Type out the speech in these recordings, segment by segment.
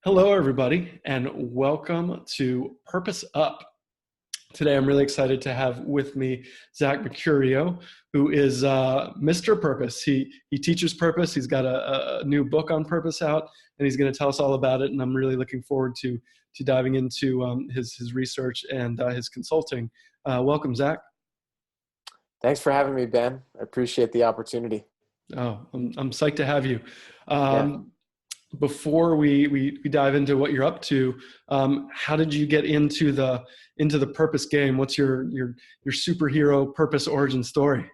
Hello, everybody, and welcome to Purpose Up. Today, I'm really excited to have with me Zach Mercurio, who is Mr. Purpose. He teaches purpose. He's got a new book on purpose out, and he's going to tell us all about it. And I'm really looking forward to diving into his research and his consulting. Welcome, Zach. Thanks for having me, Ben. I appreciate the opportunity. Oh, I'm psyched to have you. Yeah. Before we dive into what you're up to, how did you get into the purpose game? What's your superhero purpose origin story?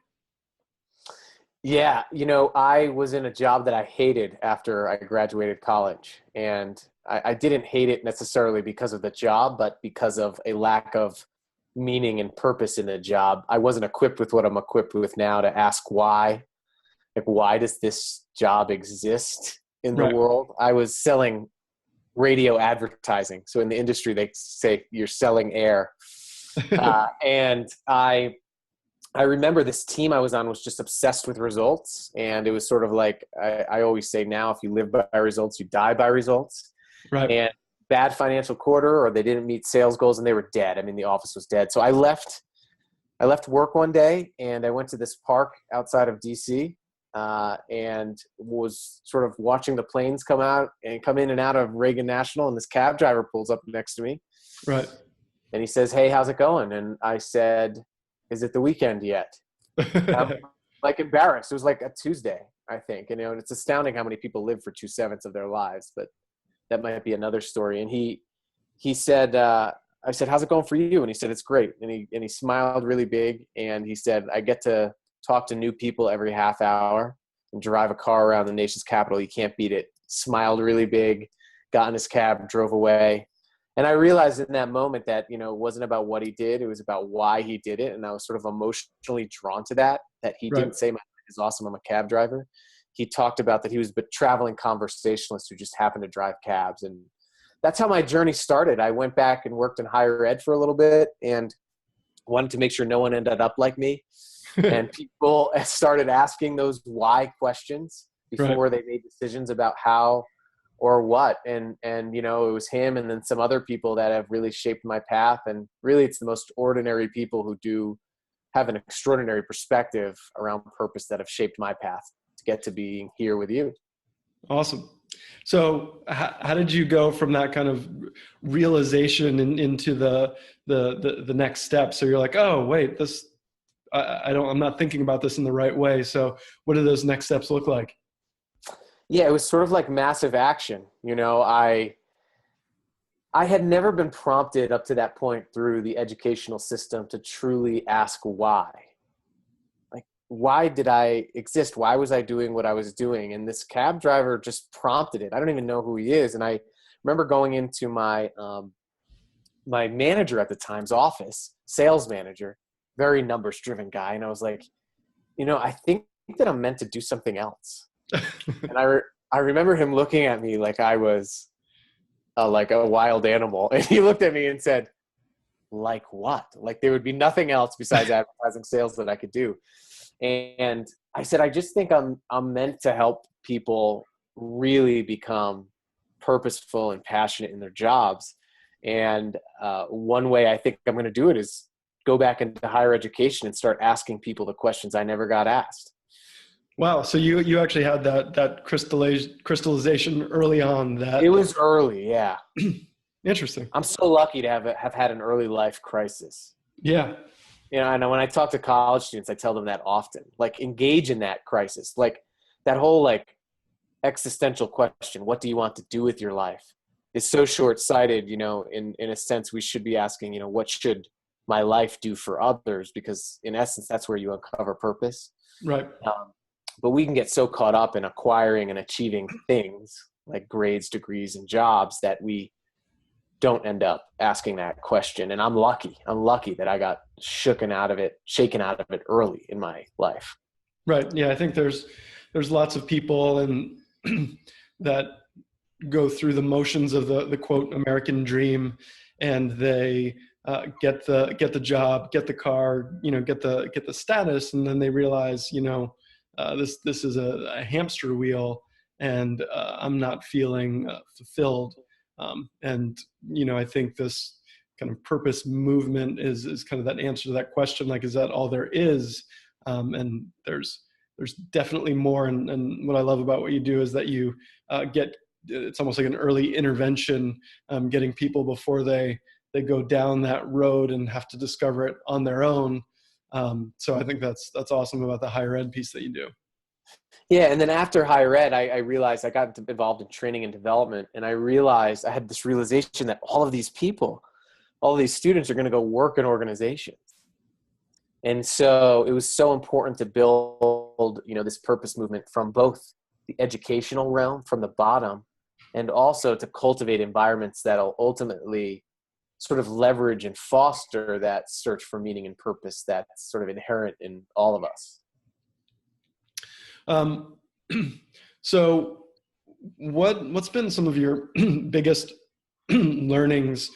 Yeah. I was in a job that I hated after I graduated college. And I didn't hate it necessarily because of the job, but because of a lack of meaning and purpose in the job. I wasn't equipped with what I'm equipped with now to ask why. Like, why does this job exist in the Right. world? I was selling radio advertising. So in the industry, they say you're selling air. And I remember this team I was on was just obsessed with results. And it was sort of like, I always say now, if you live by results, you die by results. Right. And bad financial quarter, or they didn't meet sales goals and they were dead. I mean, the office was dead. So I left work one day and I went to this park outside of DC, and was sort of watching the planes come out and come in and out of Reagan National. And this cab driver pulls up next to me Right. and he says, "Hey, how's it going?" And I said, "Is it the weekend yet?" And I'm like embarrassed. It was like a Tuesday, I think. And, and it's astounding how many people live for 2/7 of their lives, but that might be another story. And he said, I said, "How's it going for you?" And he said, "It's great." And he smiled really big. And he said, "I get to talk to new people every half hour and drive a car around the nation's capital. You can't beat it." Smiled really big, got in his cab, drove away. And I realized in that moment that, it wasn't about what he did. It was about why he did it. And I was sort of emotionally drawn to that he Right. didn't say, "My life is awesome, I'm a cab driver." He talked about that he was a traveling conversationalist who just happened to drive cabs. And that's how my journey started. I went back and worked in higher ed for a little bit and wanted to make sure no one ended up like me. And people started asking those why questions Right. before they made decisions about how or what. And it was him and then some other people that have really shaped my path. And really, it's the most ordinary people who do have an extraordinary perspective around purpose that have shaped my path to get to being here with you. Awesome. So how did you go from that kind of realization into the next step? So you're like, oh, wait, this, I'm not thinking about this in the right way. So what do those next steps look like? Yeah, it was sort of like massive action. I had never been prompted up to that point through the educational system to truly ask why. Like, why did I exist? Why was I doing what I was doing? And this cab driver just prompted it. I don't even know who he is. And I remember going into my manager at the time's office, sales manager, very numbers driven guy. And I was like, I think that I'm meant to do something else. And I remember him looking at me like I was like a wild animal. And he looked at me and said, "Like what?" Like there would be nothing else besides advertising sales that I could do. And I said, "I just think I'm meant to help people really become purposeful and passionate in their jobs. And one way I think I'm going to do it is go back into higher education and start asking people the questions I never got asked." Wow. So you actually had that crystallization early on. It That was early, yeah. interesting. I'm so lucky to have had an early life crisis. Yeah. And when I talk to college students, I tell them that often. Like, engage in that crisis. Like, that whole, like, existential question, what do you want to do with your life, is so short-sighted. In a sense, we should be asking, what should my life do for others? Because, in essence, that's where you uncover purpose. Right. But we can get so caught up in acquiring and achieving things like grades, degrees, and jobs that we don't end up asking that question. And I'm lucky that I got shaken out of it early in my life. Right. Yeah. I think there's lots of people and that go through the motions of the quote American dream, and they get the job, get the car, get the status, and then they realize, this is a hamster wheel, and I'm not feeling fulfilled. And, I think this kind of purpose movement is kind of that answer to that question, like, is that all there is? And there's definitely more. And what I love about what you do is that you it's almost like an early intervention, getting people before they go down that road and have to discover it on their own. So I think that's awesome about the higher ed piece that you do. Yeah. And then after higher ed, I realized I got involved in training and development. And I realized I had this realization that all of these people, all of these students are going to go work in organizations. And so it was so important to build, this purpose movement from both the educational realm, from the bottom, and also to cultivate environments that'll ultimately sort of leverage and foster that search for meaning and purpose that's sort of inherent in all of us. So what's been some of your biggest learnings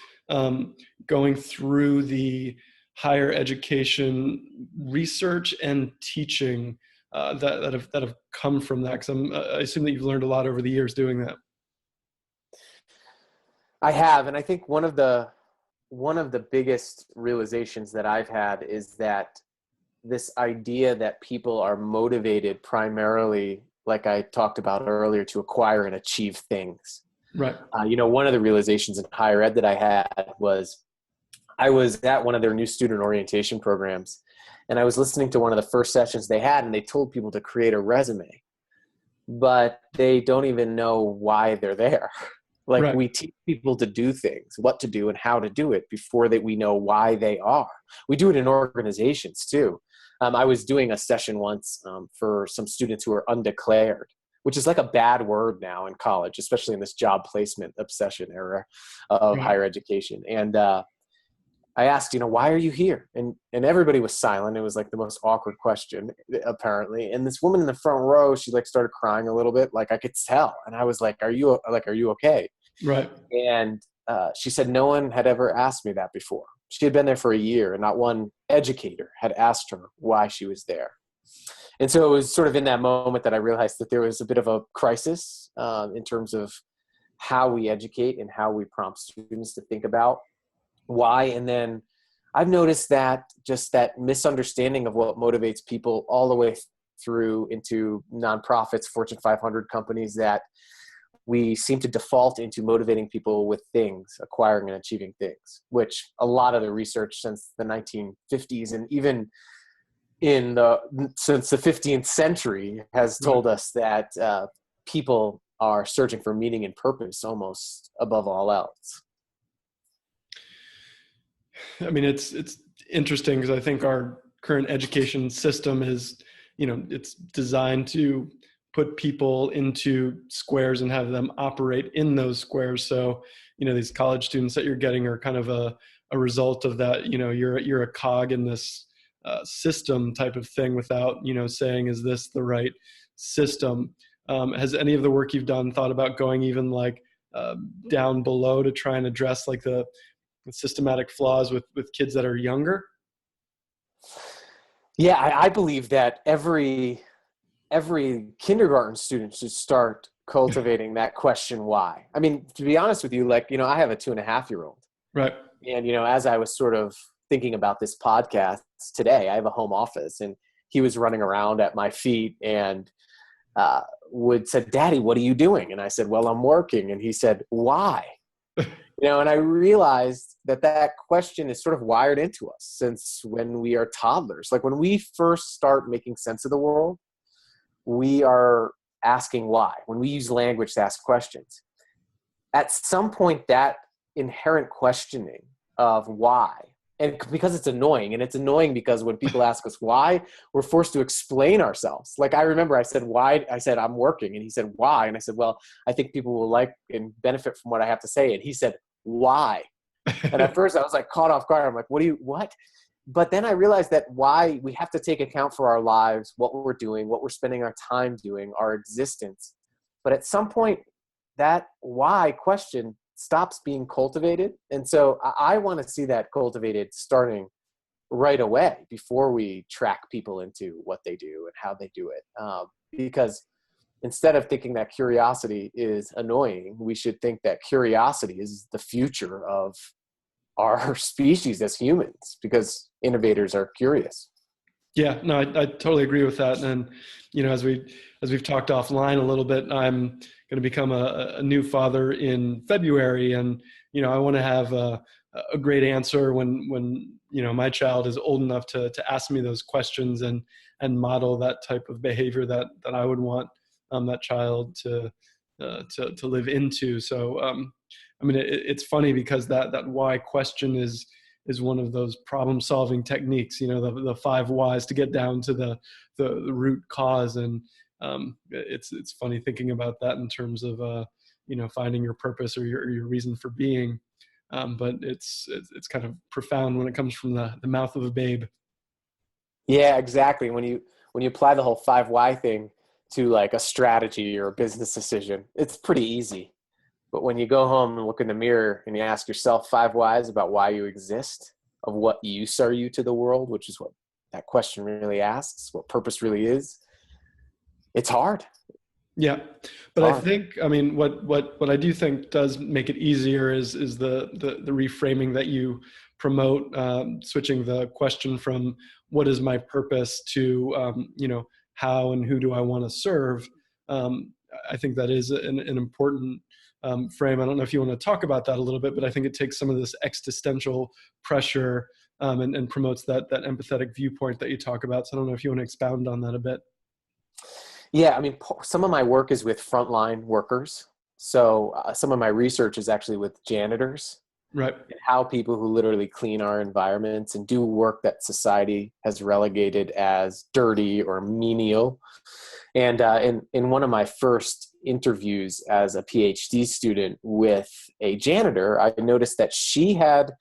going through the higher education research and teaching that have come from that? Because I assume that you've learned a lot over the years doing that. I have, and I think one of the biggest realizations that I've had is that this idea that people are motivated primarily, like I talked about earlier, to acquire and achieve things. Right. One of the realizations in higher ed that I had was I was at one of their new student orientation programs, and I was listening to one of the first sessions they had, and they told people to create a resume, but they don't even know why they're there. Like, right. We teach people to do things, what to do and how to do it before we know why they are. We do it in organizations too. I was doing a session once for some students who are undeclared, which is like a bad word now in college, especially in this job placement obsession era of higher education. And I asked, why are you here? And everybody was silent. It was like the most awkward question, apparently. And this woman in the front row, she like started crying a little bit, like I could tell. And I was like, are you okay? Right. And she said no one had ever asked me that before. She had been there for a year, and not one educator had asked her why she was there. And so it was sort of in that moment that I realized that there was a bit of a crisis in terms of how we educate and how we prompt students to think about why. And then I've noticed that just that misunderstanding of what motivates people all the way through into nonprofits, Fortune 500 companies, that we seem to default into motivating people with things, acquiring and achieving things, which a lot of the research since the 1950s and even since the 15th century has told us that people are searching for meaning and purpose almost above all else. I mean, it's interesting because I think our current education system is, it's designed to put people into squares and have them operate in those squares. So, these college students that you're getting are kind of a result of that. You're a cog in this system type of thing without, saying, is this the right system? Has any of the work you've done thought about going even like down below to try and address like the systematic flaws with kids that are younger? Yeah, I believe that every kindergarten student should start cultivating that question, why? I mean, to be honest with you, like, I have a 2.5-year-old. Right. And, as I was sort of thinking about this podcast today, I have a home office, and he was running around at my feet and said, Daddy, what are you doing? And I said, well, I'm working. And he said, why? And I realized that question is sort of wired into us since when we are toddlers. Like, when we first start making sense of the world, we are asking why. When we use language to ask questions, at some point that inherent questioning of why, and because it's annoying, and it's annoying because when people ask us why, we're forced to explain ourselves. Like, I remember I said, why? I said, I'm working. And he said, why? And I said, well, I think people will like and benefit from what I have to say. And he said, why? And at first I was like caught off guard. I'm like, what? But then I realized that why we have to take account for our lives, what we're doing, what we're spending our time doing, our existence. But at some point, that why question stops being cultivated. And so I want to see that cultivated starting right away before we track people into what they do and how they do it. Because instead of thinking that curiosity is annoying, we should think that curiosity is the future of our species as humans, because innovators are curious. Yeah, no, I totally agree with that. And, as we've talked offline a little bit, I'm going to become a new father in February. And, I want to have a great answer when, my child is old enough to ask me those questions and model that type of behavior that I would want that child to live into. So, it's funny because that why question is one of those problem solving techniques, the five whys to get down to the root cause. And it's funny thinking about that in terms of, finding your purpose or your reason for being. But it's kind of profound when it comes from the mouth of a babe. Yeah, exactly. When you apply the whole five why thing to like a strategy or a business decision, it's pretty easy. But when you go home and look in the mirror and you ask yourself five whys about why you exist, of what use are you to the world, which is what that question really asks, what purpose really is, it's hard. Yeah, but I think, what I do think does make it easier is the reframing that you promote, switching the question from what is my purpose to how and who do I want to serve. I think that is an important frame. I don't know if you want to talk about that a little bit, but I think it takes some of this existential pressure and promotes that empathetic viewpoint that you talk about. So I don't know if you want to expound on that a bit. Yeah, some of my work is with frontline workers. So some of my research is actually with janitors, Right. and how people who literally clean our environments and do work that society has relegated as dirty or menial. And in one of my first interviews as a PhD student with a janitor, I noticed that she had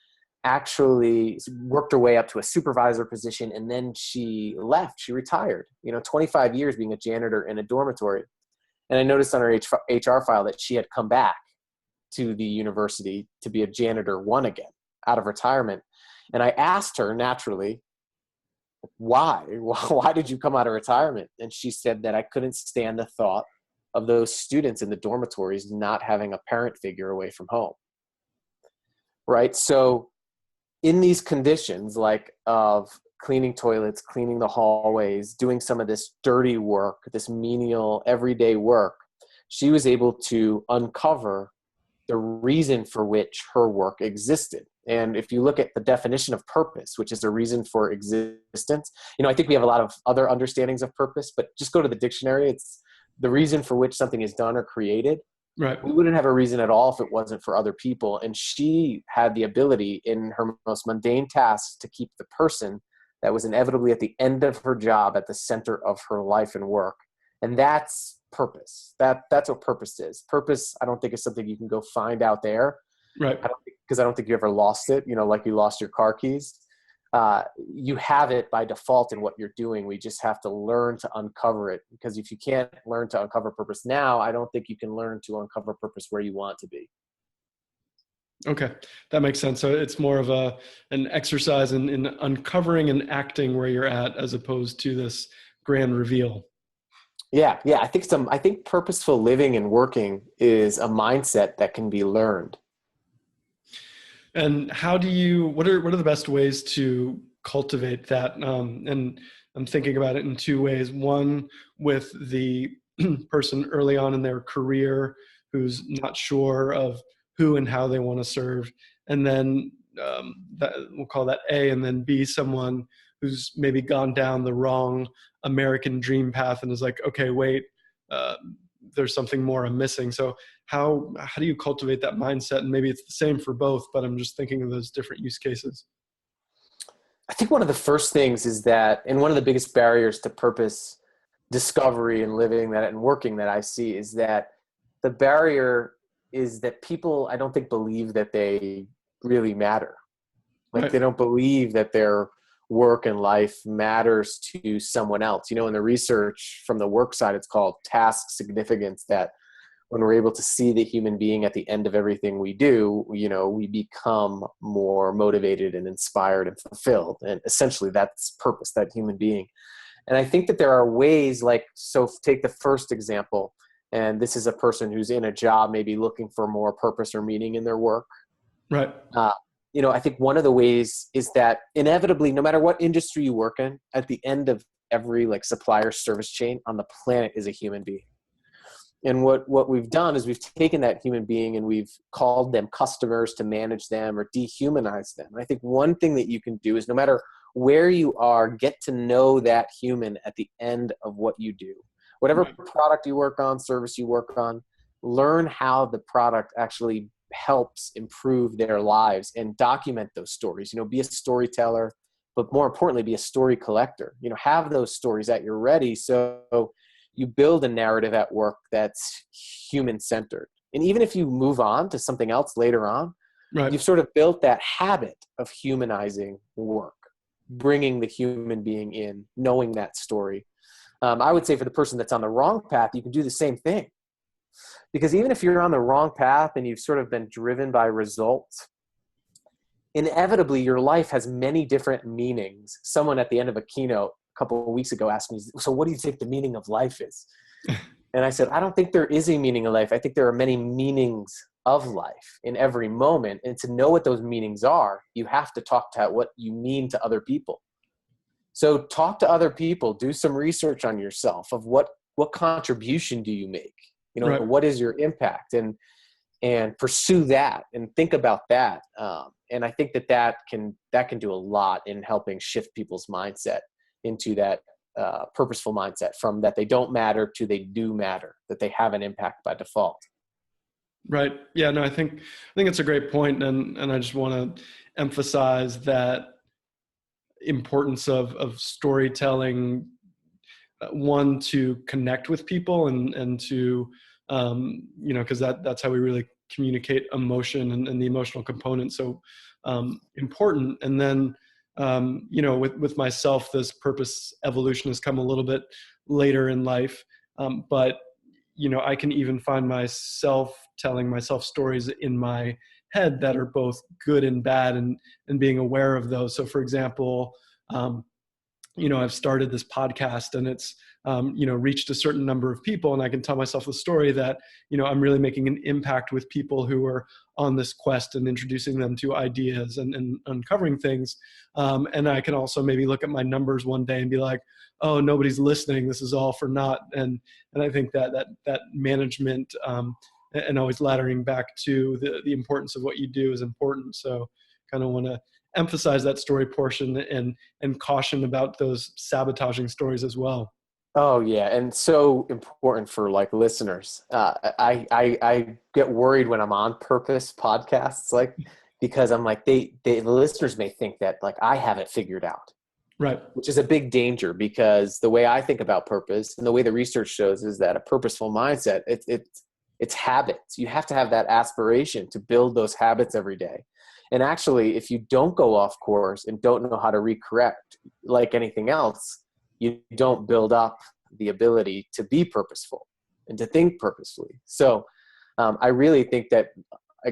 actually worked her way up to a supervisor position, and then she left. She retired, 25 years being a janitor in a dormitory. And I noticed on her HR file that she had come back to the university to be a janitor one again out of retirement. And I asked her naturally, why? Why did you come out of retirement? And she said that I couldn't stand the thought of those students in the dormitories not having a parent figure away from home. Right? So in these conditions, like of cleaning toilets, cleaning the hallways, doing some of this dirty work, this menial everyday work, she was able to uncover the reason for which her work existed. And if you look at the definition of purpose, which is a reason for existence, I think we have a lot of other understandings of purpose, but just go to the dictionary. It's the reason for which something is done or created. Right. We wouldn't have a reason at all if it wasn't for other people. And she had the ability in her most mundane tasks to keep the person that was inevitably at the end of her job at the center of her life and work. And that's purpose. That's what purpose is. Purpose, I don't think, is something you can go find out there. Right. Because I don't think you ever lost it, like you lost your car keys. You have it by default in what you're doing. We just have to learn to uncover it, because if you can't learn to uncover purpose now, I don't think you can learn to uncover purpose where you want to be. Okay, that makes sense. So it's more of an exercise in uncovering and acting where you're at, as opposed to this grand reveal. Yeah. I think purposeful living and working is a mindset that can be learned. And what are the best ways to cultivate that? And I'm thinking about it in two ways. One, with the person early on in their career who's not sure of who and how they want to serve. And then we'll call that A, and then B, someone who's maybe gone down the wrong American dream path and is like, okay, wait, there's something more I'm missing. So how do you cultivate that mindset? And maybe it's the same for both, but I'm just thinking of those different use cases. I think one of the first things is that, and one of the biggest barriers to purpose discovery and living that and working that I see, is that the barrier is that people, I don't think, believe that they really matter. Like Right. They don't believe that their work and life matters to someone else. In the research from the work side, it's called task significance, that when we're able to see the human being at the end of everything we do, we become more motivated and inspired and fulfilled. And essentially that's purpose, that human being. And I think that there are ways, like, so take the first example, and this is a person who's in a job, maybe looking for more purpose or meaning in their work. Right. I think one of the ways is that inevitably, no matter what industry you work in, at the end of every like supplier service chain on the planet is a human being. And what we've done is we've taken that human being and we've called them customers to manage them or dehumanize them. And I think one thing that you can do is, no matter where you are, get to know that human at the end of what you do. Whatever product you work on, service you work on, learn how the product actually helps improve their lives and document those stories. Be a storyteller, but more importantly, be a story collector. Have those stories at your ready, so you build a narrative at work that's human-centered. And even if you move on to something else later on, you've sort of built that habit of humanizing work, bringing the human being in, knowing that story. I would say for the person that's on the wrong path, you can do the same thing. Because even if you're on the wrong path and you've sort of been driven by results, inevitably your life has many different meanings. Someone at the end of a keynote a couple of weeks ago asked me, so what do you think the meaning of life is? And I said, I don't think there is a meaning of life. I think there are many meanings of life in every moment. And to know what those meanings are, you have to talk to what you mean to other people. So talk to other people, do some research on yourself of what contribution do you make? What is your impact? And pursue that and think about that. And I think that can do a lot in helping shift people's mindset into that purposeful mindset, from that they don't matter to they do matter, that they have an impact by default. Right. Yeah, no, I think it's a great point. And I just want to emphasize that importance of storytelling, one, to connect with people and to, because that's how we really communicate emotion and the emotional component. So important. And then, with myself, this purpose evolution has come a little bit later in life. But I can even find myself telling myself stories in my head that are both good and bad, and being aware of those. So for example, I've started this podcast and it's, reached a certain number of people, and I can tell myself the story that, I'm really making an impact with people who are on this quest and introducing them to ideas and uncovering things. And I can also maybe look at my numbers one day and be like, oh, nobody's listening. This is all for naught. And I think that management, and always laddering back to the importance of what you do is important. So kind of want to emphasize that story portion and caution about those sabotaging stories as well. Oh yeah. And so important for like listeners. I get worried when I'm on purpose podcasts, because I'm like, the listeners may think that like I have it figured out. Right. Which is a big danger, because the way I think about purpose and the way the research shows is that a purposeful mindset, it's habits. You have to have that aspiration to build those habits every day. And actually, if you don't go off course and don't know how to recorrect, like anything else, you don't build up the ability to be purposeful and to think purposefully. So I really think that,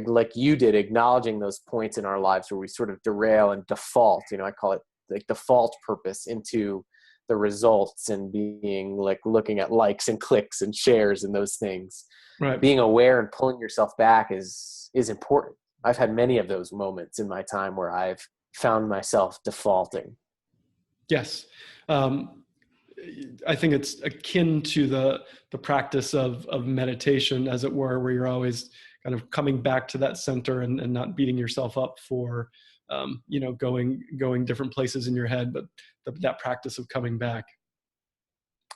like you did, acknowledging those points in our lives where we sort of derail and default, I call it like default purpose, into the results and being like looking at likes and clicks and shares and those things. Right. Being aware and pulling yourself back is important. I've had many of those moments in my time where I've found myself defaulting. Yes. I think it's akin to the practice of meditation, as it were, where you're always kind of coming back to that center and not beating yourself up for, going different places in your head, but that practice of coming back.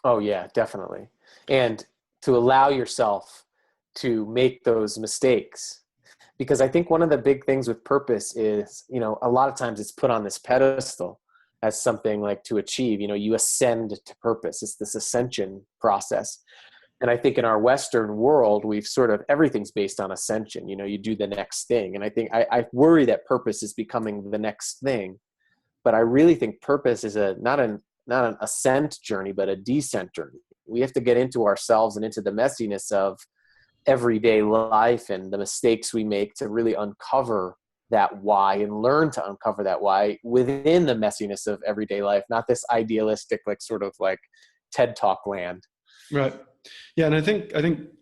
Oh yeah, definitely. And to allow yourself to make those mistakes. Because I think one of the big things with purpose is, a lot of times it's put on this pedestal as something like to achieve, you ascend to purpose. It's this ascension process. And I think in our Western world, we've sort of, everything's based on ascension. You do the next thing. And I think I worry that purpose is becoming the next thing. But I really think purpose is not an ascent journey, but a descent journey. We have to get into ourselves and into the messiness of everyday life and the mistakes we make to really uncover that why and learn to uncover that why within the messiness of everyday life, not this idealistic, like sort of like TED Talk land. Right. Yeah. And I think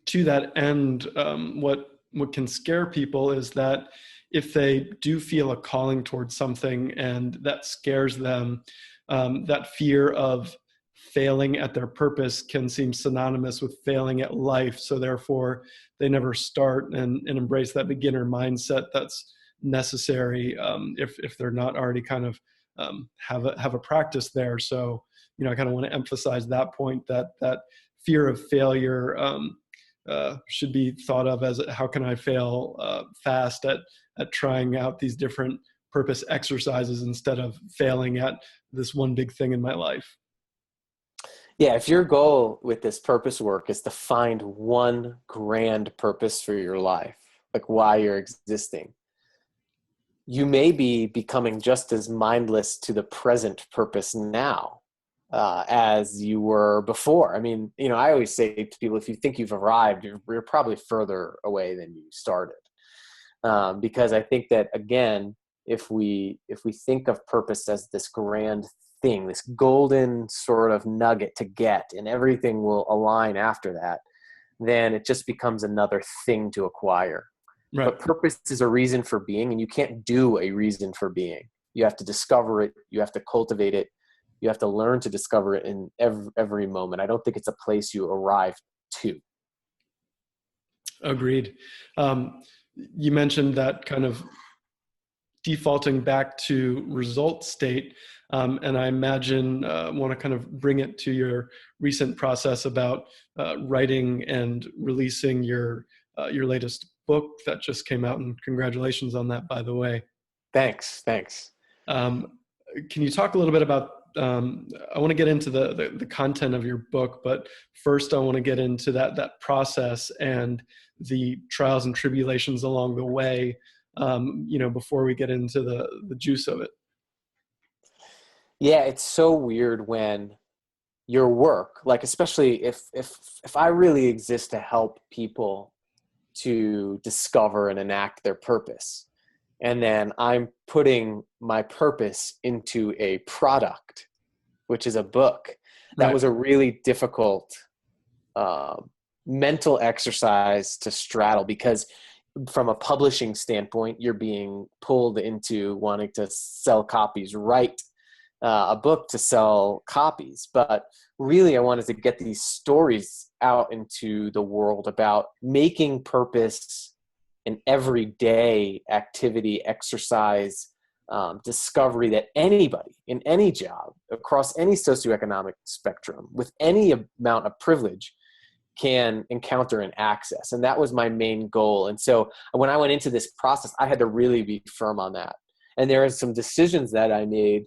to that end, what can scare people is that if they do feel a calling towards something and that scares them, that fear of failing at their purpose can seem synonymous with failing at life. So therefore they never start and embrace that beginner mindset that's necessary, if they're not already kind of have a practice there. So, I kind of want to emphasize that point, that fear of failure should be thought of as, how can I fail fast at trying out these different purpose exercises instead of failing at this one big thing in my life. Yeah, if your goal with this purpose work is to find one grand purpose for your life, like why you're existing, you may be becoming just as mindless to the present purpose now as you were before. I mean, I always say to people, if you think you've arrived, you're probably further away than you started. Because I think that, again, if we think of purpose as this grand thing, this golden sort of nugget to get, and everything will align after that, then it just becomes another thing to acquire. Right. But purpose is a reason for being, and you can't do a reason for being. You have to discover it. You have to cultivate it. You have to learn to discover it in every moment. I don't think it's a place you arrive to. Agreed. You mentioned that kind of defaulting back to result state. And I imagine want to kind of bring it to your recent process about writing and releasing your latest book that just came out. And congratulations on that, by the way. Thanks. Can you talk a little bit about, I want to get into the content of your book, but first I want to get into that process and the trials and tribulations along the way, before we get into the juice of it. Yeah, it's so weird when your work, like especially if I really exist to help people to discover and enact their purpose, and then I'm putting my purpose into a product, which is a book. That was a really difficult mental exercise to straddle, because from a publishing standpoint, you're being pulled into wanting to sell copies, write a book to sell copies. But really, I wanted to get these stories out into the world about making purpose an everyday activity, exercise, discovery that anybody in any job, across any socioeconomic spectrum, with any amount of privilege, can encounter and access. And that was my main goal. And so when I went into this process, I had to really be firm on that. And there are some decisions that I made,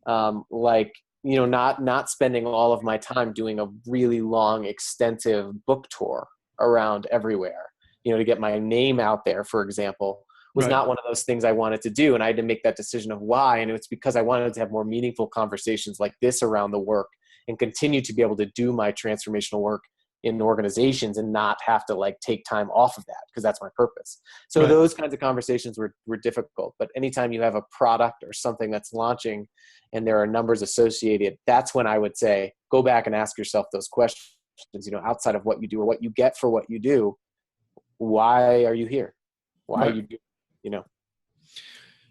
not spending all of my time doing a really long, extensive book tour around everywhere, to get my name out there, for example, was not one of those things I wanted to do. And I had to make that decision of why. And it's because I wanted to have more meaningful conversations like this around the work and continue to be able to do my transformational work in organizations and not have to take time off of that, because that's my purpose. So those kinds of conversations were difficult. But anytime you have a product or something that's launching and there are numbers associated, that's when I would say, go back and ask yourself those questions, outside of what you do or what you get for what you do. Why are you here? Why are you doing,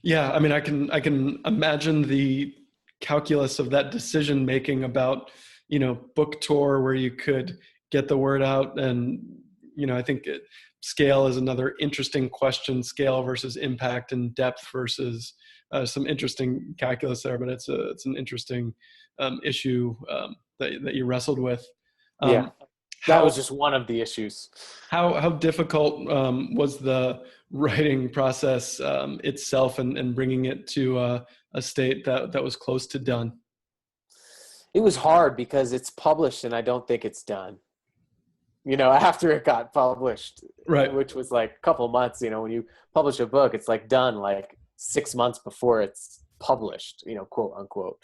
Yeah. I mean, I can imagine the calculus of that decision making about, book tour where you could get the word out. And, I think scale is another interesting question, scale versus impact, and depth versus some interesting calculus there, but it's an interesting issue that you wrestled with. That was just one of the issues. How difficult was the writing process itself and bringing it to a state that was close to done? It was hard because it's published and I don't think it's done. After it got published, which was a couple of months, when you publish a book, it's done 6 months before it's published, quote unquote.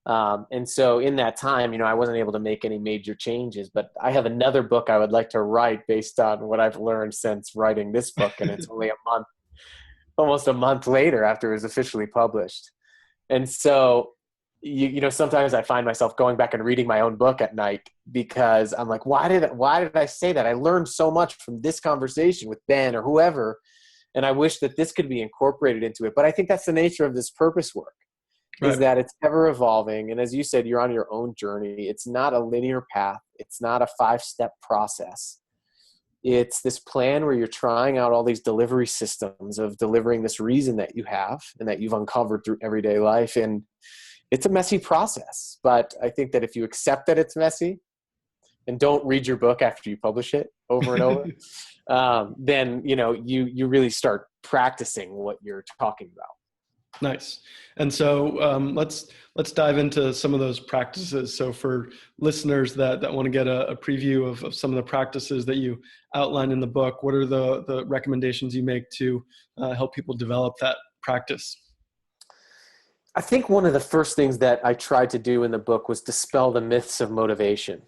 And so in that time, I wasn't able to make any major changes, but I have another book I would like to write based on what I've learned since writing this book. And it's only almost a month later after it was officially published. And so, sometimes I find myself going back and reading my own book at night because I'm like, why did I say that? I learned so much from this conversation with Ben or whoever, and I wish that this could be incorporated into it. But I think that's the nature of this purpose work, is that it's ever evolving. And as you said, you're on your own journey. It's not a linear path. It's not a 5-step process. It's this plan where you're trying out all these delivery systems of delivering this reason that you have and that you've uncovered through everyday life. And it's a messy process, but I think that if you accept that it's messy and don't read your book after you publish it over and over, then, you really start practicing what you're talking about. Nice. And so let's dive into some of those practices. So for listeners that want to get a preview of some of the practices that you outline in the book, what are the recommendations you make to help people develop that practice? I think one of the first things that I tried to do in the book was dispel the myths of motivation.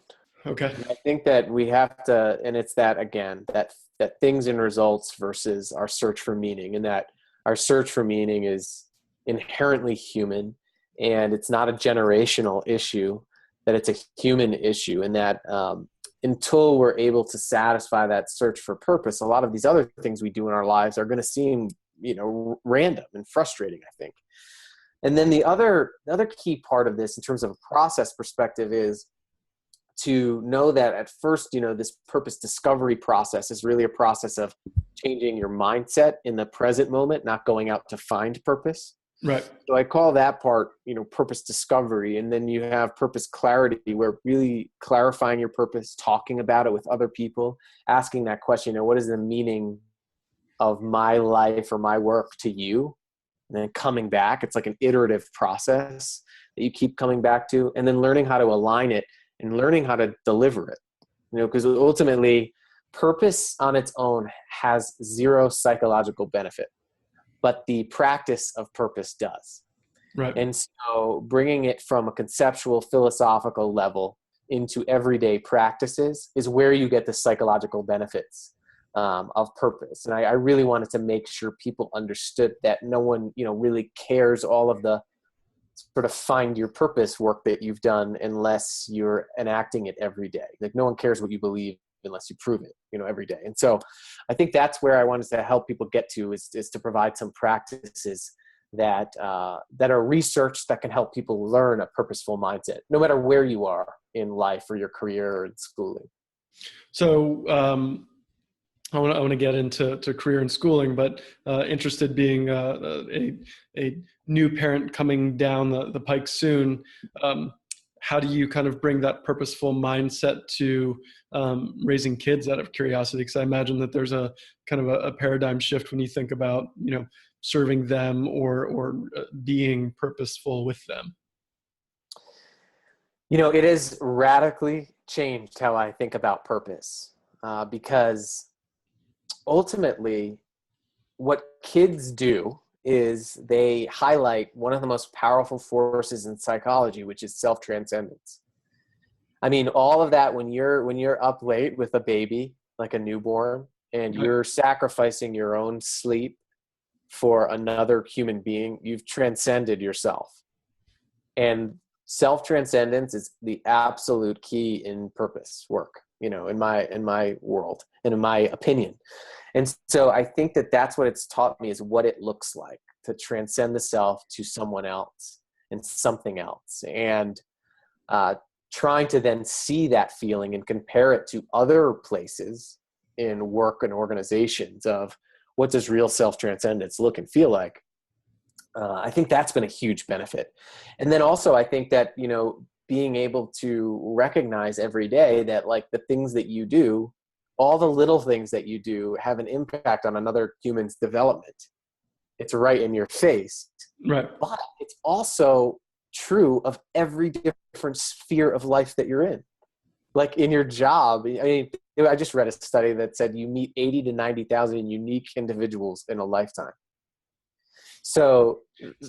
Okay. And I think that we have to, and it's that again, that things and results versus our search for meaning, and that our search for meaning is inherently human, and it's not a generational issue, that it's a human issue, and that until we're able to satisfy that search for purpose, a lot of these other things we do in our lives are going to seem, random and frustrating, I think. And then the other key part of this in terms of a process perspective is to know that at first, this purpose discovery process is really a process of changing your mindset in the present moment, not going out to find purpose. Right. So I call that part, purpose discovery. And then you have purpose clarity, where really clarifying your purpose, talking about it with other people, asking that question, what is the meaning of my life or my work to you? And then coming back, it's like an iterative process that you keep coming back to, and then learning how to align it and learning how to deliver it. Because ultimately purpose on its own has zero psychological benefit, but the practice of purpose does. Right. And so bringing it from a conceptual philosophical level into everyday practices is where you get the psychological benefits of purpose. And I really wanted to make sure people understood that no one, really cares all of the sort of find your purpose work that you've done unless you're enacting it every day. Like no one cares what you believe unless you prove it, every day. And so I think that's where I wanted to help people get to is to provide some practices that are researched that can help people learn a purposeful mindset, no matter where you are in life or your career or in schooling. So, I want to get into career and schooling, but interested being a new parent coming down the pike soon. How do you kind of bring that purposeful mindset to raising kids out of curiosity? Because I imagine that there's a kind of a paradigm shift when you think about serving them or being purposeful with them. It has radically changed how I think about purpose because ultimately, what kids do is they highlight one of the most powerful forces in psychology, which is self-transcendence. I mean, all of that when you're up late with a baby, like a newborn, and you're sacrificing your own sleep for another human being, you've transcended yourself. And self-transcendence is the absolute key in purpose work, in my world and in my opinion. And so I think that that's what it's taught me, is what it looks like to transcend the self to someone else and something else. And trying to then see that feeling and compare it to other places in work and organizations of what does real self-transcendence look and feel like. I think that's been a huge benefit. And then also I think that, being able to recognize every day that like the things that you do, all the little things that you do have an impact on another human's development. It's right in your face. Right. But it's also true of every different sphere of life that you're in. Like in your job, I just read a study that said you meet 80 to 90,000 unique individuals in a lifetime. So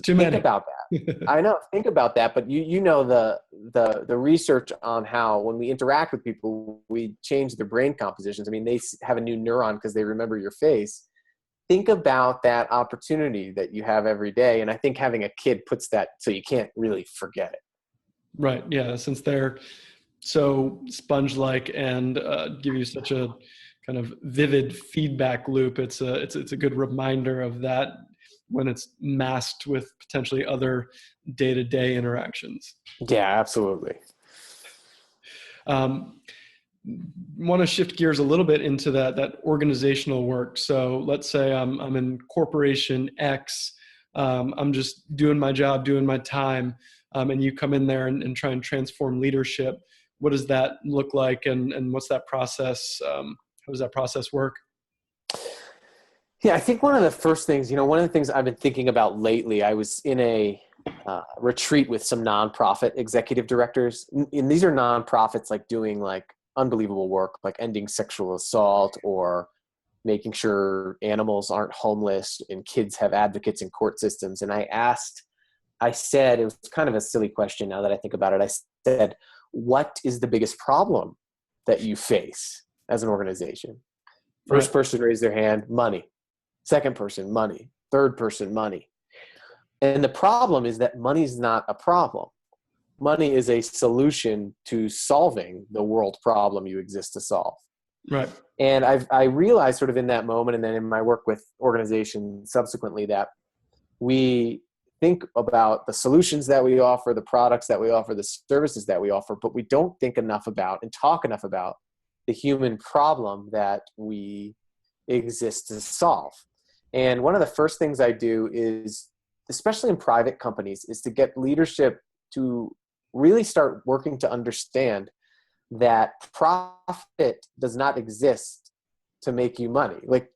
think about that. I know, think about that. But the research on how when we interact with people, we change their brain compositions. I mean, they have a new neuron because they remember your face. think about that opportunity that you have every day. And I think having a kid puts that so you can't really forget it. Right. Yeah. Since they're so sponge-like and give you such a kind of vivid feedback loop, it's a good reminder of that when it's masked with potentially other day-to-day interactions. Yeah, absolutely. Want to shift gears a little bit into that organizational work. So let's say I'm in corporation X. I'm just doing my job, doing my time, and you come in there and try and transform leadership. What does that look like, and what's that process? How does that process work? Yeah, I think one of the first things, one of the things I've been thinking about lately, I was in a retreat with some nonprofit executive directors. And these are nonprofits like doing like unbelievable work, like ending sexual assault or making sure animals aren't homeless and kids have advocates in court systems. And I said, it was kind of a silly question now that I think about it. I said, what is the biggest problem that you face as an organization? First person raised their hand, money. Second person, money. Third person, money. And the problem is that money is not a problem. Money is a solution to solving the world problem you exist to solve. Right. And I realized sort of in that moment, and then in my work with organizations subsequently, that we think about the solutions that we offer, the products that we offer, the services that we offer, but we don't think enough about and talk enough about the human problem that we exist to solve. And one of the first things I do is, especially in private companies, is to get leadership to really start working to understand that profit does not exist to make you money. Like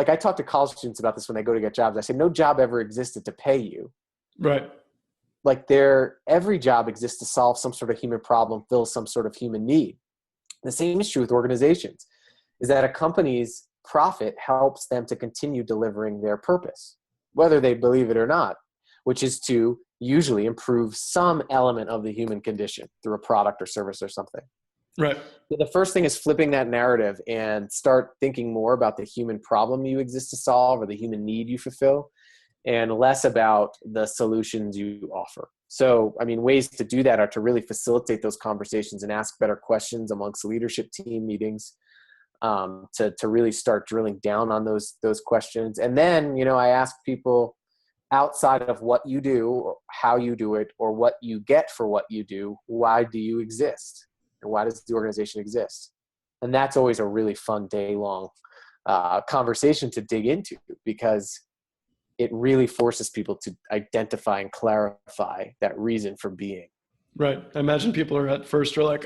I talk to college students about this when they go to get jobs. I say, no job ever existed to pay you. Right. Like every job exists to solve some sort of human problem, fill some sort of human need. The same is true with organizations, is that a company's profit helps them to continue delivering their purpose, whether they believe it or not, which is to usually improve some element of the human condition through a product or service or something. Right. So the first thing is flipping that narrative and start thinking more about the human problem you exist to solve or the human need you fulfill, and less about the solutions you offer. So, ways to do that are to really facilitate those conversations and ask better questions amongst leadership team meetings, to really start drilling down on those questions. And then, I ask people, outside of what you do, or how you do it, or what you get for what you do, why do you exist? And why does the organization exist? And that's always a really fun day-long conversation to dig into, because it really forces people to identify and clarify that reason for being. Right. I imagine people are at first are like,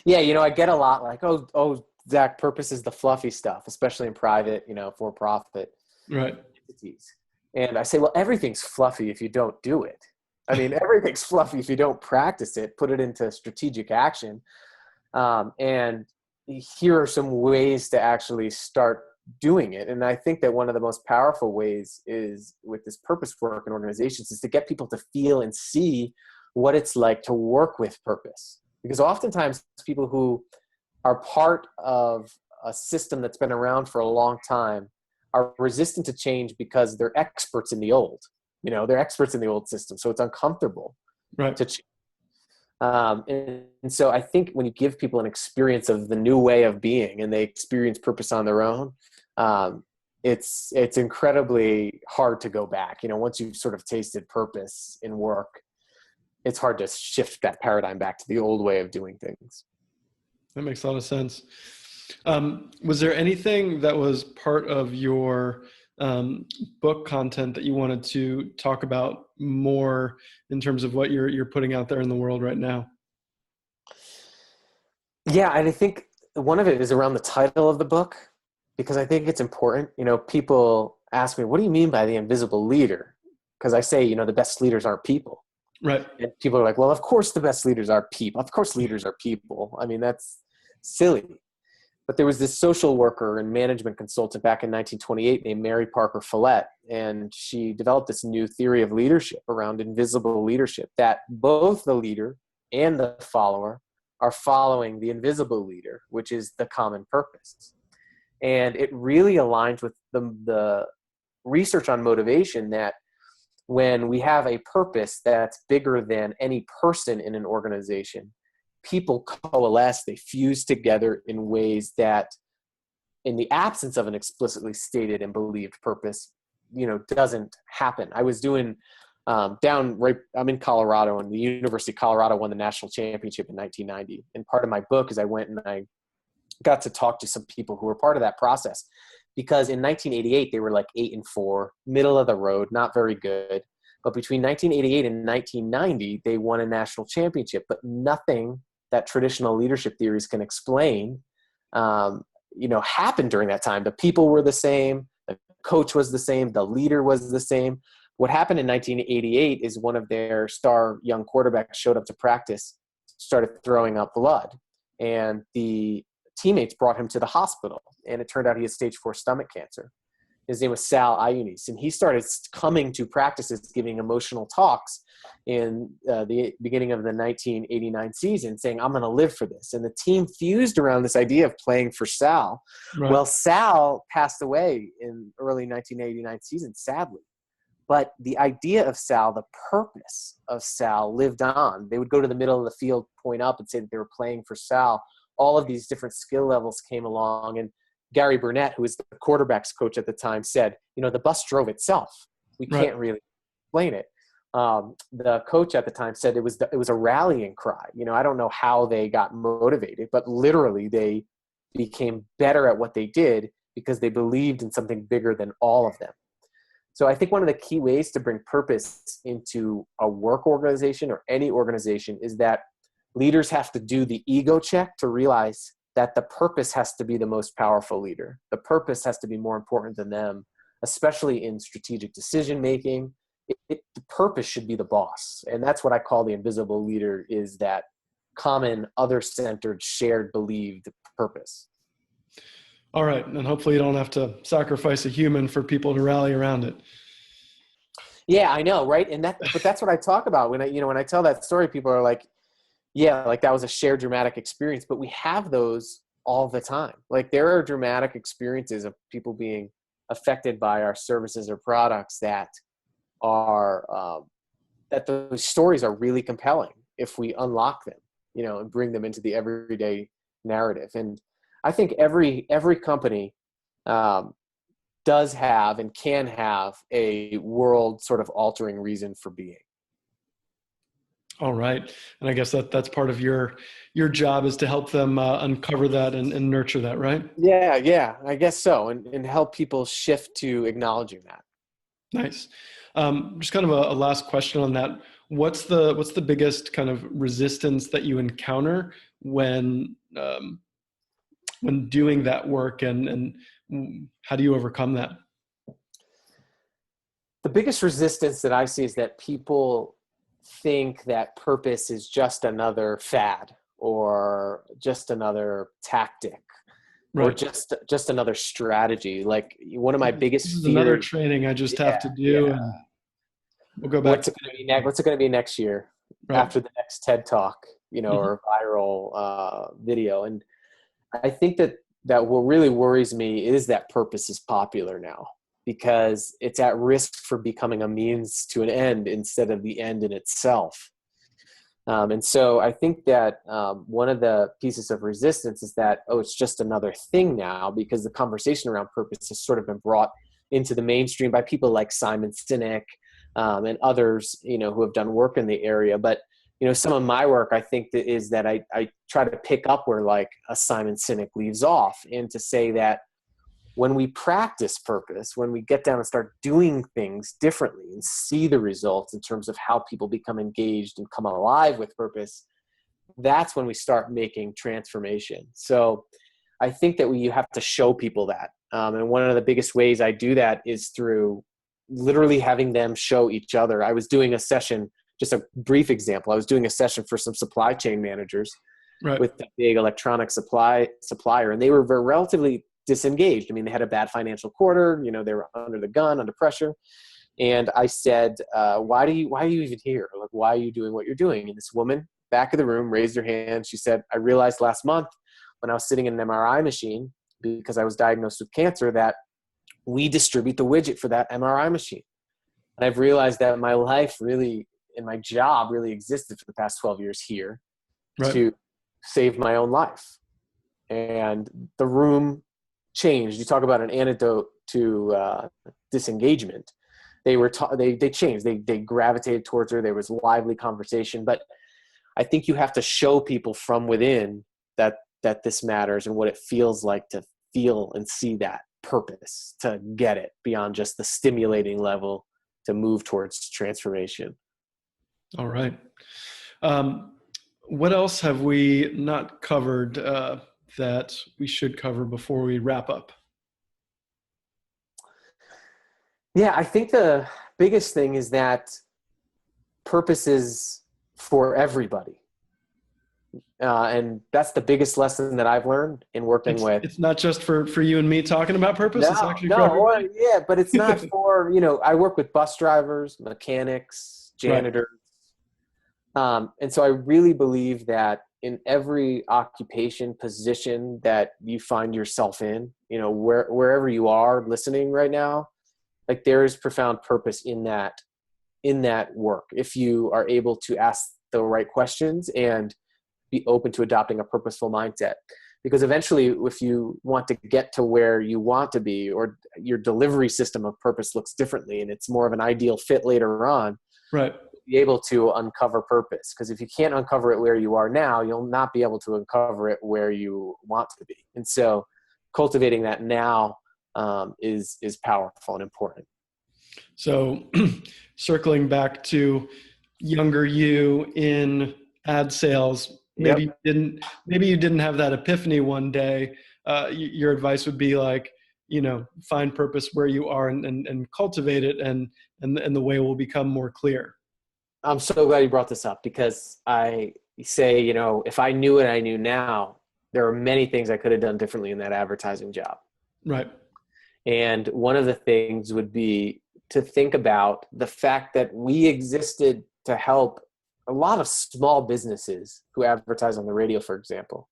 Yeah, I get a lot like, oh, Zach, purpose is the fluffy stuff, especially in private, for-profit right. entities. And I say, well, everything's fluffy if you don't do it. Everything's fluffy if you don't practice it, put it into strategic action. And here are some ways to actually start doing it. And I think that one of the most powerful ways is with this purpose work in organizations is to get people to feel and see what it's like to work with purpose. Because oftentimes people who are part of a system that's been around for a long time are resistant to change because they're experts in the old. They're experts in the old system. So it's uncomfortable to change. And so I think when you give people an experience of the new way of being and they experience purpose on their own, it's incredibly hard to go back. Once you've sort of tasted purpose in work, it's hard to shift that paradigm back to the old way of doing things. That makes a lot of sense. Was there anything that was part of your book content that you wanted to talk about more in terms of what you're putting out there in the world right now? Yeah, and I think one of it is around the title of the book, because I think it's important. People ask me, what do you mean by the invisible leader? Because I say, the best leaders aren't people. Right. And people are like, well, of course the best leaders are people. Of course leaders are people. That's silly. But there was this social worker and management consultant back in 1928 named Mary Parker Follett, and she developed this new theory of leadership around invisible leadership, that both the leader and the follower are following the invisible leader, which is the common purpose. And it really aligns with the research on motivation, that when we have a purpose that's bigger than any person in an organization, people coalesce, they fuse together in ways that, in the absence of an explicitly stated and believed purpose, doesn't happen. I was doing I'm in Colorado, and the University of Colorado won the national championship in 1990. And part of my book is I went and I got to talk to some people who were part of that process, because in 1988, they were like 8-4, middle of the road, not very good. But between 1988 and 1990, they won a national championship, but nothing that traditional leadership theories can explain, happened during that time. The people were the same. The coach was the same. The leader was the same. What happened in 1988 is one of their star young quarterbacks showed up to practice, started throwing up blood, and the teammates brought him to the hospital, and it turned out he had stage 4 stomach cancer. His name was Sal Ionis, and he started coming to practices, giving emotional talks in the beginning of the 1989 season, saying, I'm going to live for this. And the team fused around this idea of playing for Sal. Right. Well, Sal passed away in early 1989 season, sadly. But the idea of Sal, the purpose of Sal, lived on. They would go to the middle of the field, point up, and say that they were playing for Sal. All of these different skill levels came along, and Gary Burnett, who was the quarterback's coach at the time, said, the bus drove itself. We can't really explain it. The coach at the time said it was a rallying cry. I don't know how they got motivated, but literally they became better at what they did because they believed in something bigger than all of them. So I think one of the key ways to bring purpose into a work organization or any organization is that leaders have to do the ego check to realize that the purpose has to be the most powerful leader. The purpose has to be more important than them, especially in strategic decision-making. The purpose should be the boss. And that's what I call the invisible leader, is that common, other-centered, shared, believed purpose. All right. And hopefully you don't have to sacrifice a human for people to rally around it. Yeah, I know. Right. But that's what I talk about when I tell that story, people are like, yeah, like that was a shared dramatic experience, but we have those all the time. Like there are dramatic experiences of people being affected by our services or products that are, that those stories are really compelling if we unlock them, and bring them into the everyday narrative. And I think every company does have and can have a world sort of altering reason for being. All right. And I guess that's part of your job, is to help them uncover that and nurture that, right? Yeah, I guess so. And help people shift to acknowledging that. Nice. Just kind of a last question on that. What's the biggest kind of resistance that you encounter when doing that work, and how do you overcome that? The biggest resistance that I see is that people think that purpose is just another fad or just another tactic, right, or just another strategy. Like one of my biggest fears, another training I just have to do, and we'll go back. What's it going to be next year, right, after the next TED Talk, or viral video. And I think that what really worries me is that purpose is popular now, because it's at risk for becoming a means to an end instead of the end in itself. And so I think that one of the pieces of resistance is that, it's just another thing now, because the conversation around purpose has sort of been brought into the mainstream by people like Simon Sinek and others, who have done work in the area. But some of my work, I think, is that I try to pick up where like a Simon Sinek leaves off, and to say that when we practice purpose, when we get down and start doing things differently and see the results in terms of how people become engaged and come alive with purpose, that's when we start making transformation. So I think that you have to show people that. And one of the biggest ways I do that is through literally having them show each other. I was doing a session, just a brief example. I was doing a session for some supply chain managers, right, with a big electronic supplier, and they were relatively disengaged. I mean, they had a bad financial quarter, they were under the gun, under pressure. And I said, why are you even here? Like, why are you doing what you're doing? And this woman back of the room raised her hand. She said, I realized last month when I was sitting in an MRI machine, because I was diagnosed with cancer, that we distribute the widget for that MRI machine. And I've realized that my life really, and my job really existed for the past 12 years here Right. to save my own life. And the room changed. You talk about an antidote to disengagement. They changed. They gravitated towards her. There was lively conversation. But I think you have to show people from within that this matters and what it feels like to feel and see that purpose, to get it beyond just the stimulating level, to move towards transformation. All right. What else have we not covered that we should cover before we wrap up? Yeah, I think the biggest thing is that purpose is for everybody. And that's the biggest lesson that I've learned in working with. It's not just for you and me talking about purpose. It's actually for everybody. Yeah, but it's not for, I work with bus drivers, mechanics, janitors. Right. And so I really believe that in every occupation position that you find yourself in, wherever you are listening right now, like there is profound purpose in that work. If you are able to ask the right questions and be open to adopting a purposeful mindset, because eventually if you want to get to where you want to be, or your delivery system of purpose looks differently and it's more of an ideal fit later on, right, be able to uncover purpose. Because if you can't uncover it where you are now, you'll not be able to uncover it where you want to be. And so cultivating that now is powerful and important. So circling back to younger you in ad sales, maybe you didn't have that epiphany one day. Your advice would be like, find purpose where you are and cultivate it, and the way will become more clear. I'm so glad you brought this up, because I say, if I knew what I knew now, there are many things I could have done differently in that advertising job. Right. And one of the things would be to think about the fact that we existed to help a lot of small businesses who advertise on the radio, for example.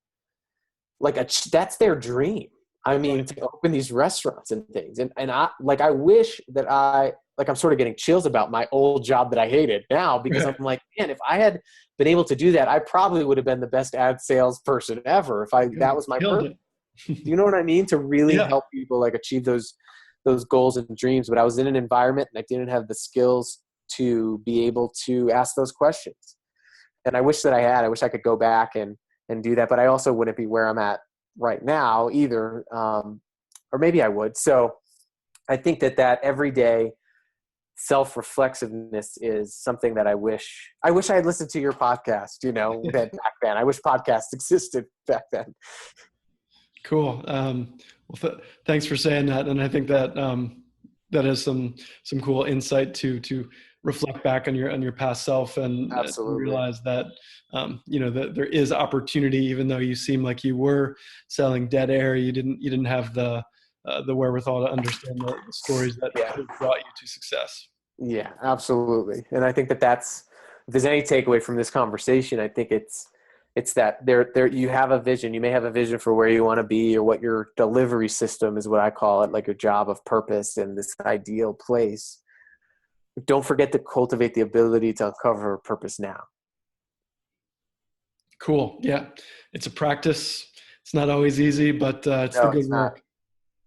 That's their dream. I mean, right, to open these restaurants and things. And I wish that I'm sort of getting chills about my old job that I hated now, because I'm like, man, if I had been able to do that, I probably would have been the best ad sales person ever that was my purpose. Do you know what I mean? To really help people achieve those goals and dreams. But I was in an environment and I didn't have the skills to be able to ask those questions. And I wish that I had. I wish I could go back and do that. But I also wouldn't be where I'm at right now either. Or maybe I would. So I think that everyday self-reflexiveness is something that I wish I had listened to your podcast, back then. I wish podcasts existed back then. Cool. Thanks for saying that. And I think that that is some cool insight to reflect back on your past self and realize that that there is opportunity, even though you seem like you were selling dead air. You didn't have the wherewithal to understand the stories that could have brought you to success. Yeah, absolutely. And I think that's, if there's any takeaway from this conversation, I think it's that there you have a vision. You may have a vision for where you want to be, or what your delivery system is, what I call it, like your job of purpose and this ideal place. Don't forget to cultivate the ability to uncover purpose now. Cool. Yeah. It's a practice. It's not always easy, but it's the good work.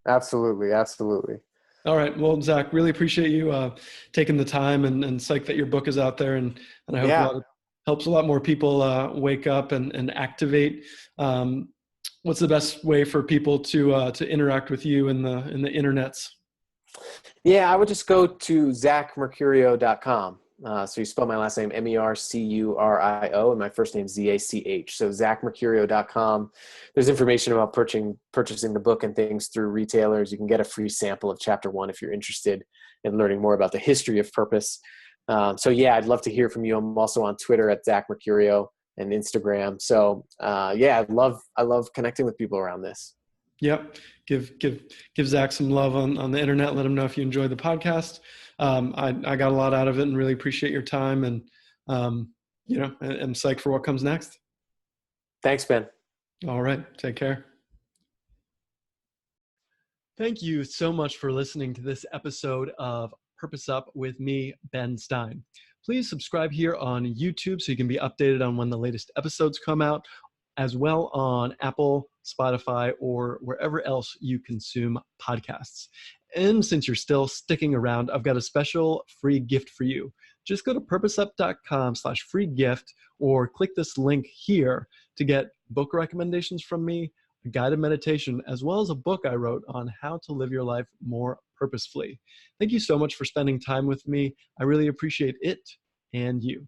Absolutely. Absolutely. All right. Well, Zach, really appreciate you taking the time, and psyched that your book is out there, and I hope helps a lot more people wake up and activate. What's the best way for people to interact with you in the internets? Yeah, I would just go to zachmercurio.com. So you spell my last name Mercurio, and my first name Zach. So zachmercurio.com. There's information about purchasing the book and things through retailers. You can get a free sample of chapter 1 if you're interested in learning more about the history of purpose. So I'd love to hear from you. I'm also on Twitter at Zach Mercurio and Instagram. So I love connecting with people around this. Yep. Give Zach some love on the internet. Let him know if you enjoyed the podcast. I got a lot out of it and really appreciate your time, and I'm psyched for what comes next. Thanks, Ben. All right. Take care. Thank you so much for listening to this episode of Purpose Up with me, Ben Stein. Please subscribe here on YouTube so you can be updated on when the latest episodes come out, as well on Apple, Spotify, or wherever else you consume podcasts. And since you're still sticking around, I've got a special free gift for you. Just go to purposeup.com/free gift or click this link here to get book recommendations from me, a guided meditation, as well as a book I wrote on how to live your life more purposefully. Thank you so much for spending time with me. I really appreciate it and you.